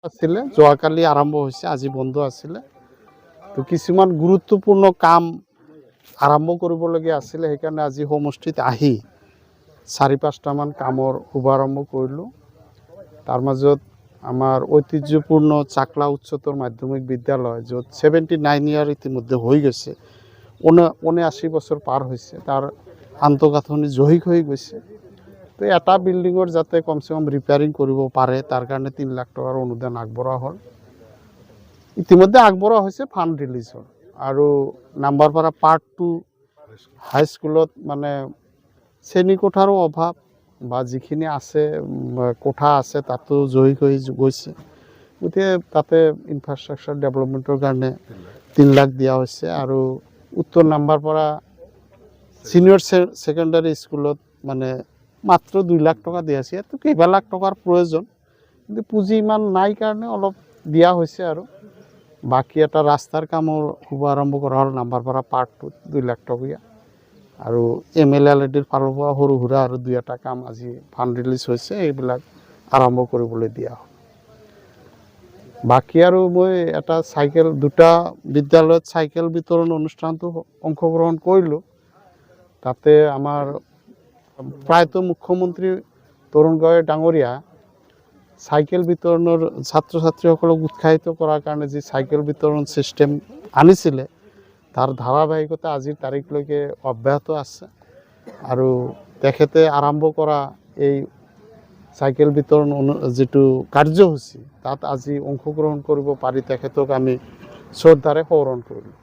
আছিলে যোৱাকালি আৰম্ভ হৈছে, আজি বন্ধ আছিলে। তো কিছুমান গুৰুত্বপূৰ্ণ কাম আৰম্ভ কৰিবলগীয়া আছিলে, সেইকাৰণে আজি সমষ্টিত আহি ৪-৫টামান কামৰ শুভাৰম্ভ কৰিলোঁ। তাৰ মাজত আমাৰ ঐতিহ্যপূৰ্ণ চাকলা উচ্চতৰ মাধ্যমিক বিদ্যালয়, য'ত 79 ইয়াৰ ইতিমধ্যে হৈ গৈছে, 79 বছৰ পাৰ হৈছে, তাৰ আন্তঃগাঁথনি জহিক হৈ গৈছে। তো এটা বিল্ডিঙৰ যাতে কমচে কম ৰিপেয়াৰিং কৰিব পাৰে, তাৰ কাৰণে 3 লাখ টকাৰ অনুদান আগবঢ়োৱা হ'ল। ইতিমধ্যে আগবঢ়োৱা হৈছে, ফাণ্ড ৰিলিজ হ'ল। আৰু নাম্বাৰপাৰা পাৰ্ট 2 হাইস্কুলত মানে শ্ৰেণীকোঠাৰো অভাৱ বা যিখিনি আছে কোঠা আছে তাতো জহিক হৈ গৈছে। গতিকে তাতে ইনফ্ৰাষ্ট্ৰাকচাৰ ডেভেলপমেণ্টৰ কাৰণে 3 লাখ দিয়া হৈছে। আৰু উত্তৰ নাম্বাৰপাৰা ছিনিয়ৰ ছেকেণ্ডাৰী স্কুলত মানে মাত্ৰ 2 লাখ টকা দিয়া আছে। ইয়াতো কেইবা লাখ টকাৰ প্ৰয়োজন, কিন্তু পুঁজি ইমান নাই কাৰণে অলপ দিয়া হৈছে। আৰু বাকী এটা ৰাস্তাৰ কামৰ শুভাৰম্ভ কৰা হ'ল নাম্বাৰপাৰা পাৰ্ট 2 2 লাখ টকীয়া। আৰু MLLADৰ ফালৰ পৰা সৰু সুৰা আৰু 2-এটা কাম আজি ফাণ্ড ৰিলিজ হৈছে, এইবিলাক আৰম্ভ কৰিবলৈ দিয়া হ'ল। বাকী আৰু মই এটা চাইকেল, 2টা বিদ্যালয়ত চাইকেল বিতৰণ অনুষ্ঠানটো অংশগ্ৰহণ কৰিলোঁ। তাতে আমাৰ প্ৰায়তো মুখ্যমন্ত্ৰী তৰুণ গগৈ ডাঙৰীয়া চাইকেল বিতৰণৰ ছাত্ৰ ছাত্ৰীসকলক উৎসাহিত কৰাৰ কাৰণে যি চাইকেল বিতৰণ ছিষ্টেম আনিছিলে, তাৰ ধাৰাবাহিকতা আজিৰ তাৰিখলৈকে অব্যাহত আছে। আৰু তেখেতে আৰম্ভ কৰা এই চাইকেল বিতৰণ যিটো কাৰ্যসূচী, তাত আজি অংশগ্ৰহণ কৰিব পাৰি তেখেতক আমি শ্ৰদ্ধাৰে সোঁৱৰণ কৰিলোঁ।